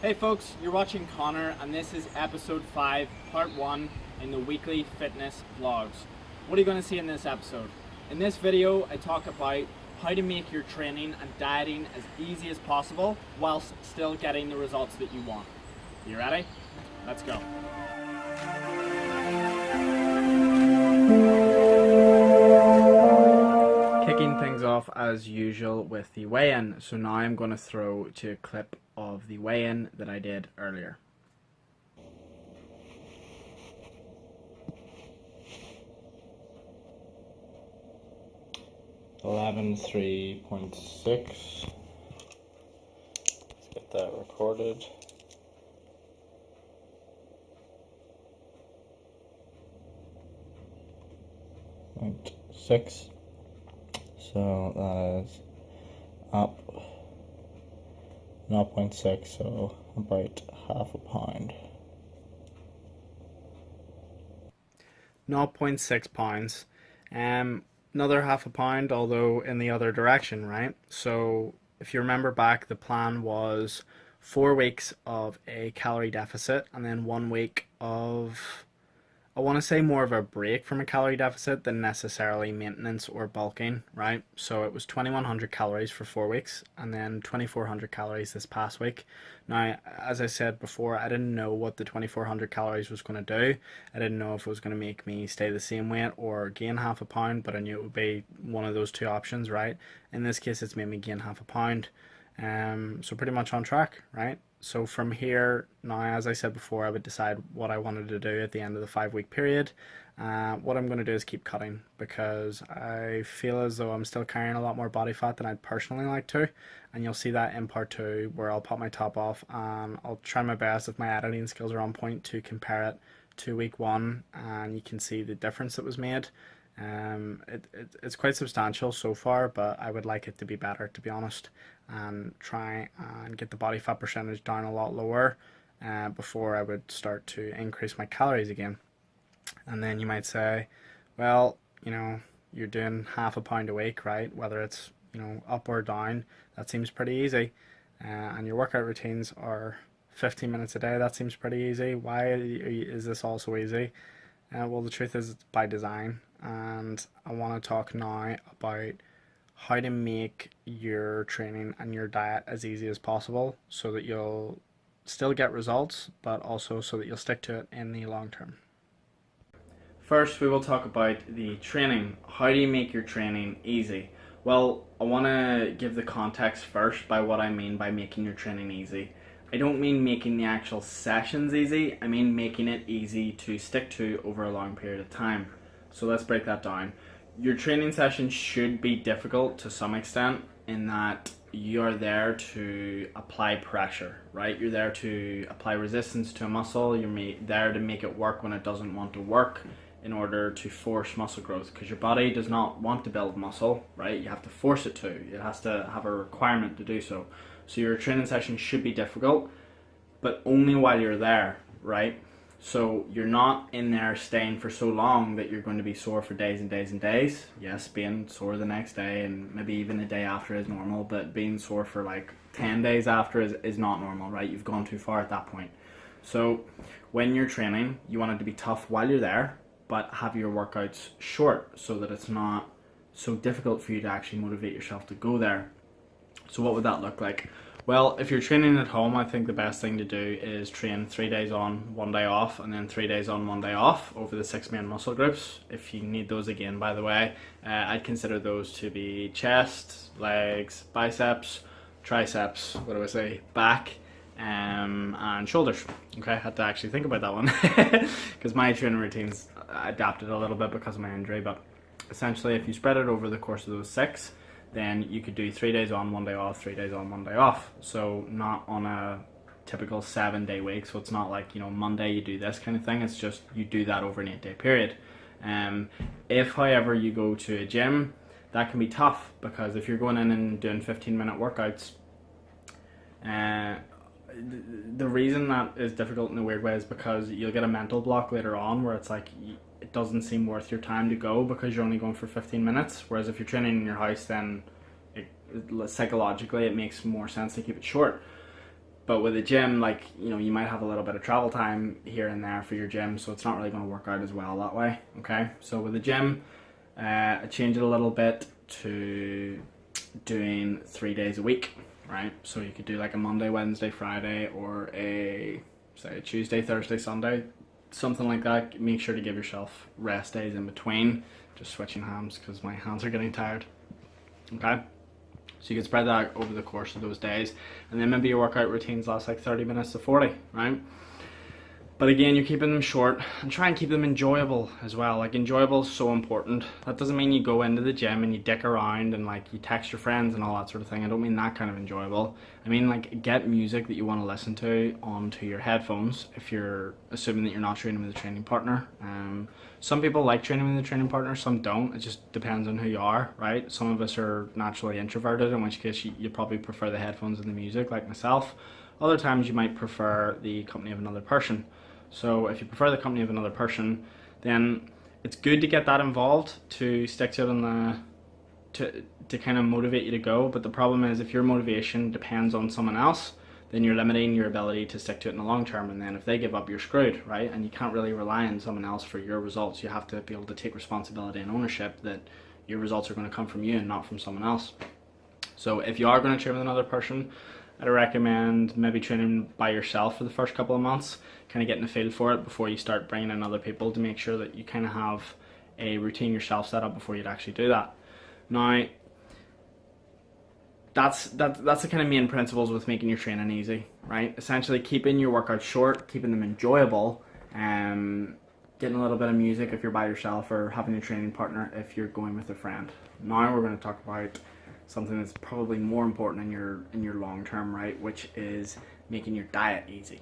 Hey folks, you're watching Connor and this is episode 5, part 1 in the weekly fitness vlogs. What are you going to see in this episode? In this video I talk about how to make your training and dieting as easy as possible whilst still getting the results that you want. You ready? Let's go. Kicking things off as usual with the weigh-in. So now I'm going to throw to a clip of the weigh-in that I did earlier. $11.3.6. Let's get that recorded. .6. So that is up 0.6, so about half a pound. 0.6 pounds. Another half a pound, although in the other direction, right? So if you remember back, the plan was 4 weeks of a calorie deficit and then 1 week of, I want to say, more of a break from a calorie deficit than necessarily maintenance or bulking, right? So it was 2100 calories for 4 weeks and then 2400 calories this past week. Now, as I said before, I didn't know what the 2400 calories was going to do. I didn't know if it was going to make me stay the same weight or gain half a pound, but I knew it would be one of those two options, right? In this case, it's made me gain half a pound. So pretty much on track, right? So from here, now, as I said before, I would decide what I wanted to do at the end of the 5 week period. What I'm going to do is keep cutting because I feel as though I'm still carrying a lot more body fat than I'd personally like to. And you'll see that in part 2 where I'll pop my top off and I'll try my best, if my editing skills are on point, to compare it to week 1 and you can see the difference that was made. It's quite substantial so far, but I would like it to be better, to be honest, and try and get the body fat percentage down a lot lower before I would start to increase my calories again. And then you might say, well, you're doing half a pound a week, right? Whether it's, up or down, that seems pretty easy. And your workout routines are 15 minutes a day, that seems pretty easy. Why is this all so easy? Well, the truth is it's by design, and I want to talk now about how to make your training and your diet as easy as possible so that you'll still get results, but also so that you'll stick to it in the long term. First, we will talk about the training. How do you make your training easy? Well, I want to give the context first by what I mean by making your training easy. I don't mean making the actual sessions easy, I mean making it easy to stick to over a long period of time. So let's break that down. Your training session should be difficult to some extent in that you're there to apply pressure, right? You're there to apply resistance to a muscle, you're there to make it work when it doesn't want to work in order to force muscle growth, because your body does not want to build muscle, right? You have to force it to. It has to have a requirement to do so. So your training session should be difficult, but only while you're there, right? So you're not in there staying for so long that you're going to be sore for days and days and days. Yes, being sore the next day and maybe even a day after is normal, but being sore for like 10 days after is not normal, right? You've gone too far at that point. So when you're training, you want it to be tough while you're there, but have your workouts short so that it's not so difficult for you to actually motivate yourself to go there. So what would that look like? Well, if you're training at home, I think the best thing to do is train 3 days on, 1 day off, and then 3 days on, 1 day off over the 6 main muscle groups. If you need those again, by the way, I'd consider those to be chest, legs, biceps, triceps, back, and shoulders. Okay, I had to actually think about that one because my training routines adapted a little bit because of my injury, but essentially if you spread it over the course of those 6, then you could do 3 days on, 1 day off, 3 days on, 1 day off. So not on a typical 7-day week. So it's not like, Monday you do this kind of thing. It's just you do that over an 8-day period. If, however, you go to a gym, that can be tough because if you're going in and doing 15-minute workouts, the reason that is difficult in a weird way is because you'll get a mental block later on where it's like it doesn't seem worth your time to go because you're only going for 15 minutes. Whereas if you're training in your house, then psychologically it makes more sense to keep it short. But with a gym, like, you know, you might have a little bit of travel time here and there for your gym, so it's not really going to work out as well that way. Okay, so with the gym, I change it a little bit to doing 3 days a week, right? So you could do like a Monday, Wednesday, Friday, or a say a Tuesday, Thursday, Sunday, something like that. Make sure to give yourself rest days in between. Just switching hands because my hands are getting tired. Okay. So you can spread that over the course of those days, and then maybe your workout routines last like 30 minutes to 40, right? But again, you're keeping them short, and try and keep them enjoyable as well. Like, enjoyable is so important. That doesn't mean you go into the gym and you dick around and like you text your friends and all that sort of thing. I don't mean that kind of enjoyable. I mean, like, get music that you want to listen to onto your headphones if you're assuming that you're not training with a training partner. Some people like training with a training partner, some don't. It just depends on who you are, right? Some of us are naturally introverted, in which case you probably prefer the headphones and the music, like myself. Other times you might prefer the company of another person. So if you prefer the company of another person, then it's good to get that involved to stick to it on to kind of motivate you to go. But the problem is, if your motivation depends on someone else, then you're limiting your ability to stick to it in the long term. And then if they give up, you're screwed, right? And you can't really rely on someone else for your results. You have to be able to take responsibility and ownership that your results are going to come from you and not from someone else. So if you are going to train with another person, I'd recommend maybe training by yourself for the first couple of months, kind of getting a feel for it before you start bringing in other people, to make sure that you kind of have a routine yourself set up before you'd actually do that. Now, that's the kind of main principles with making your training easy, right? Essentially keeping your workouts short, keeping them enjoyable, getting a little bit of music if you're by yourself, or having a training partner if you're going with a friend. Now we're going to talk about something that's probably more important in your long term, right? Which is making your diet easy.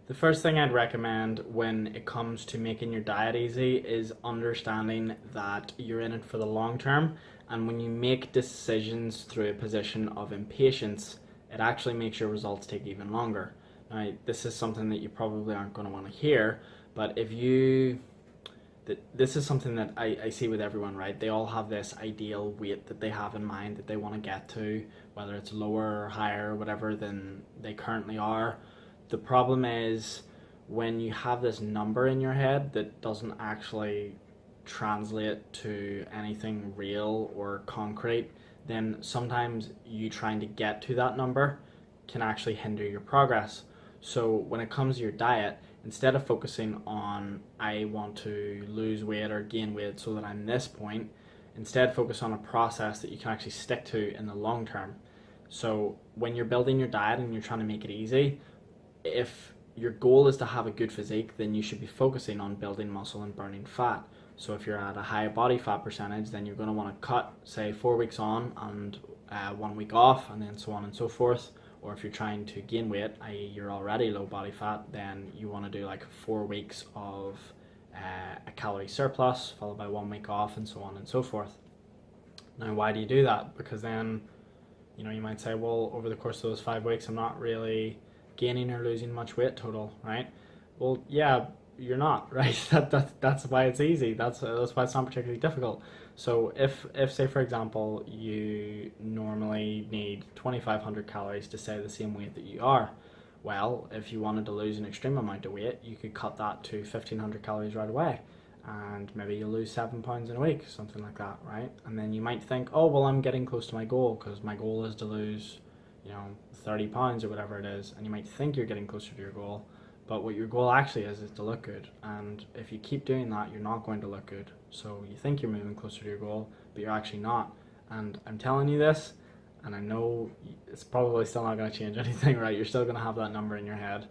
The first thing I'd recommend when it comes to making your diet easy is understanding that you're in it for the long term, and when you make decisions through a position of impatience, it actually makes your results take even longer. Now, this is something that you probably aren't going to want to hear, but this is something that I see with everyone, right? They all have this ideal weight that they have in mind that they want to get to, whether it's lower or higher or whatever than they currently are. The problem is when you have this number in your head that doesn't actually translate to anything real or concrete, then sometimes you trying to get to that number can actually hinder your progress. So when it comes to your diet, instead of focusing on I want to lose weight or gain weight so that I'm this point, instead focus on a process that you can actually stick to in the long term. So when you're building your diet and you're trying to make it easy, if your goal is to have a good physique, then you should be focusing on building muscle and burning fat. So if you're at a high body fat percentage, then you're going to want to cut, say, 4 weeks on and 1 week off, and then so on and so forth. Or if you're trying to gain weight, i.e. you're already low body fat, then you want to do like 4 weeks of a calorie surplus, followed by 1 week off, and so on and so forth. Now, why do you do that? Because then, you know, you might say, well, over the course of those 5 weeks, I'm not really gaining or losing much weight total, right? Well, yeah, you're not, right? That's why it's easy. That's why it's not particularly difficult. So if say for example you normally need 2,500 calories to stay the same weight that you are, well, if you wanted to lose an extreme amount of weight, you could cut that to 1,500 calories right away, and maybe you'll lose 7 pounds in a week, something like that, right? And then you might think, oh well, I'm getting close to my goal because my goal is to lose, 30 pounds or whatever it is, and you might think you're getting closer to your goal, but what your goal actually is to look good. And if you keep doing that, you're not going to look good. So you think you're moving closer to your goal, but you're actually not. And I'm telling you this, and I know it's probably still not going to change anything, right? You're still going to have that number in your head.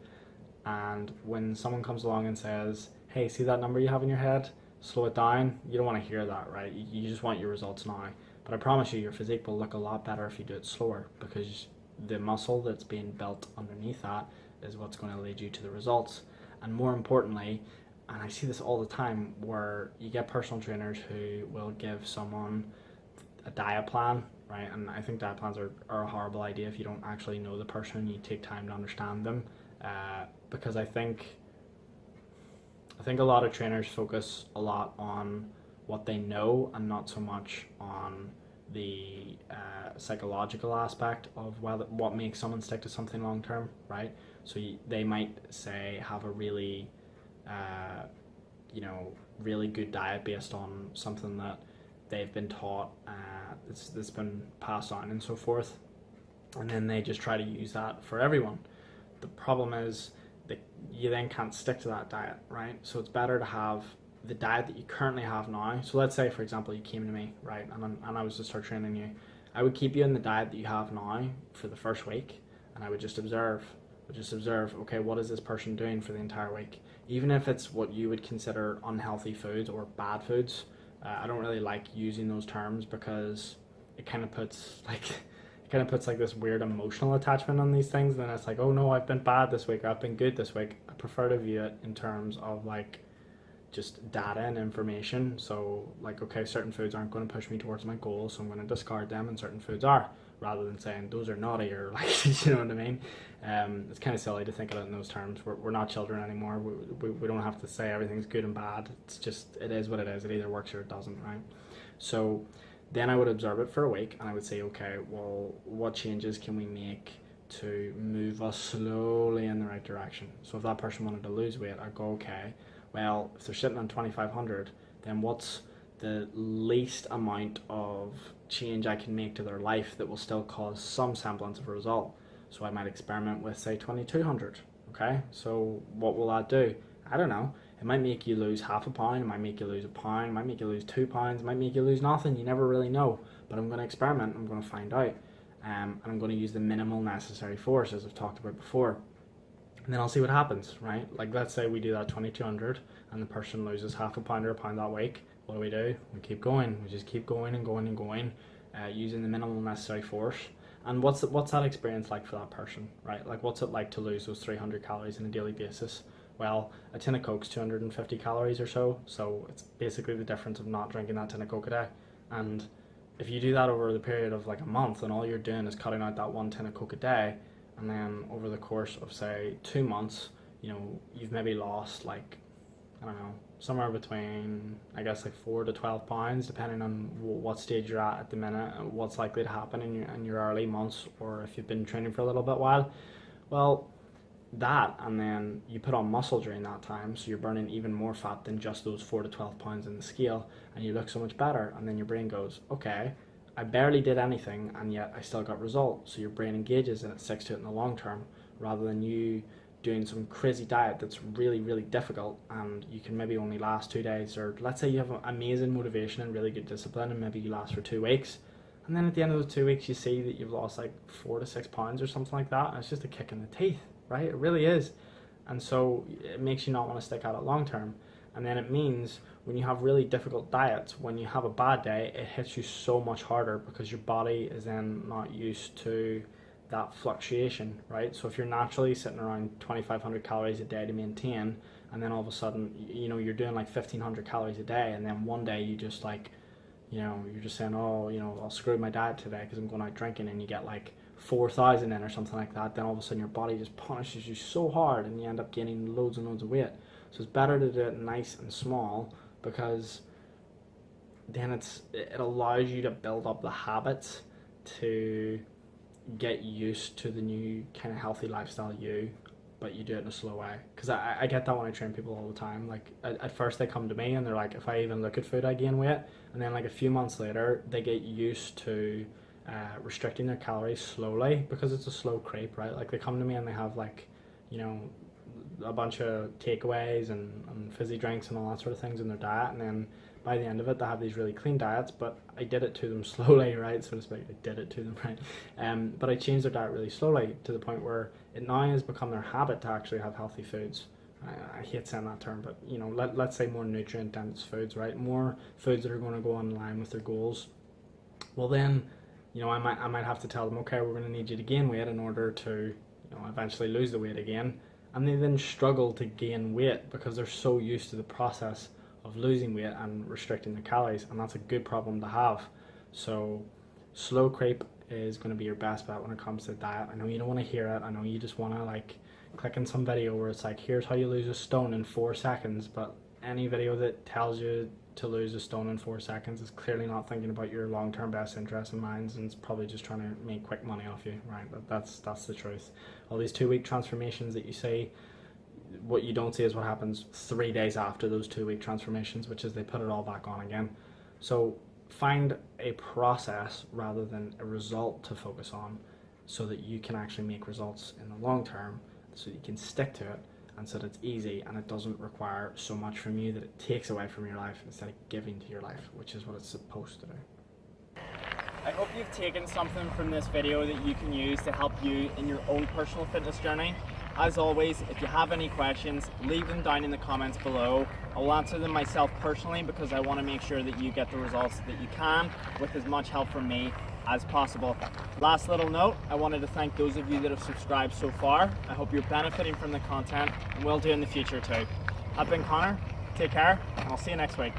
And when someone comes along and says, hey, see that number you have in your head? Slow it down. You don't want to hear that, right? You just want your results now. But I promise you, your physique will look a lot better if you do it slower, because the muscle that's being built underneath that is what's going to lead you to the results. And more importantly, and I see this all the time, where you get personal trainers who will give someone a diet plan, right? And I think diet plans are a horrible idea if you don't actually know the person and you take time to understand them, because I think a lot of trainers focus a lot on what they know and not so much on the psychological aspect of what makes someone stick to something long term, right? So they might say have a really, uh, really good diet based on something that they've been taught, that's been passed on and so forth, and then they just try to use that for everyone. The problem is that you then can't stick to that diet, right? So it's better to have the diet that you currently have now. So let's say, for example, you came to me, right, and I was to start training you. I would keep you in the diet that you have now for the first week, and I would just observe. Okay, what is this person doing for the entire week? Even if it's what you would consider unhealthy foods or bad foods. I don't really like using those terms because it kind of puts like this weird emotional attachment on these things. Then it's like, oh no, I've been bad this week, I've been good this week. I prefer to view it in terms of like just data and information. So like, okay, certain foods aren't going to push me towards my goals, so I'm going to discard them, and certain foods are, rather than saying those are naughty or like, you know what I mean? It's kind of silly to think of it in those terms. We're not children anymore. We don't have to say everything's good and bad. It's just, it is what it is. It either works or it doesn't, right? So then I would observe it for a week, and I would say, okay, well, what changes can we make to move us slowly in the right direction? So if that person wanted to lose weight, I'd go, okay, well, if they're sitting on 2,500, then what's the least amount of change I can make to their life that will still cause some semblance of a result? So I might experiment with, say, 2,200. Okay, so what will that do? I don't know. It might make you lose half a pound, it might make you lose a pound, it might make you lose 2 pounds, it might make you lose nothing. You never really know. But I'm going to experiment, I'm going to find out. And I'm going to use the minimal necessary force, as I've talked about before. And then I'll see what happens, right? Like, let's say we do that 2,200 and the person loses half a pound or a pound that week. What do? We keep going. We just keep going and going and going, using the minimal necessary force. And what's that experience like for that person, right? Like, what's it like to lose those 300 calories on a daily basis? Well, a tin of Coke's 250 calories or so it's basically the difference of not drinking that tin of Coke a day. And if you do that over the period of like a month, and all you're doing is cutting out that one tin of Coke a day, and then over the course of say 2 months, you've maybe lost like, I don't know, somewhere between, I guess, like 4 to 12 pounds, depending on what stage you're at the minute, and what's likely to happen in your early months, or if you've been training for a little bit while. Well, that, and then you put on muscle during that time, so you're burning even more fat than just those 4 to 12 pounds in the scale, and you look so much better. And then your brain goes, okay, I barely did anything, and yet I still got results. So your brain engages and it sticks to it in the long term, rather than you doing some crazy diet that's really, really difficult, and you can maybe only last 2 days. Or let's say you have amazing motivation and really good discipline, and maybe you last for 2 weeks, and then at the end of those 2 weeks you see that you've lost like 4 to 6 pounds or something like that, and it's just a kick in the teeth, right? It really is. And so it makes you not want to stick at it long term. And then it means when you have really difficult diets, when you have a bad day, it hits you so much harder, because your body is then not used to that fluctuation, right? So if you're naturally sitting around 2,500 calories a day to maintain, and then all of a sudden, you're doing like 1,500 calories a day, and then one day you just like, you're just saying, oh, I'll screw my diet today because I'm going out drinking, and you get like 4,000 in or something like that, then all of a sudden your body just punishes you so hard, and you end up gaining loads and loads of weight. So it's better to do it nice and small, because then it allows you to build up the habits to get used to the new kind of healthy lifestyle but you do it in a slow way. Because I get that when I train people all the time. Like at first they come to me and they're like, if I even look at food I gain weight, and then like a few months later they get used to restricting their calories slowly, because it's a slow creep, right? Like they come to me and they have like, a bunch of takeaways and fizzy drinks and all that sort of things in their diet, and then by the end of it they have these really clean diets, but I did it to them slowly, right, so to speak. I did it to them, right? But I changed their diet really slowly, to the point where it now has become their habit to actually have healthy foods. I hate saying that term, but let's say more nutrient dense foods, right? More foods that are going to go in line with their goals. Well then, I might have to tell them, okay, we're going to need you to gain weight in order to eventually lose the weight again. And they then struggle to gain weight because they're so used to the process of losing weight and restricting their calories, and that's a good problem to have. So slow creep is going to be your best bet when it comes to diet. I know you don't want to hear it. I know you just want to like click on some video where it's like, here's how you lose a stone in 4 seconds, but any video that tells you to lose a stone in 4 seconds is clearly not thinking about your long-term best interests and minds, and it's probably just trying to make quick money off you, right? That's the truth. All these 2-week transformations that you see, what you don't see is what happens 3 days after those 2-week transformations, which is they put it all back on again. So find a process rather than a result to focus on, so that you can actually make results in the long term, so that you can stick to it, and so that it's easy and it doesn't require so much from you that it takes away from your life instead of giving to your life, which is what it's supposed to do. I hope you've taken something from this video that you can use to help you in your own personal fitness journey. As always, if you have any questions, leave them down in the comments below. I'll answer them myself personally because I want to make sure that you get the results that you can with as much help from me as possible. Last little note, I wanted to thank those of you that have subscribed so far. I hope you're benefiting from the content and will do in the future too. I've been Connor, take care, and I'll see you next week.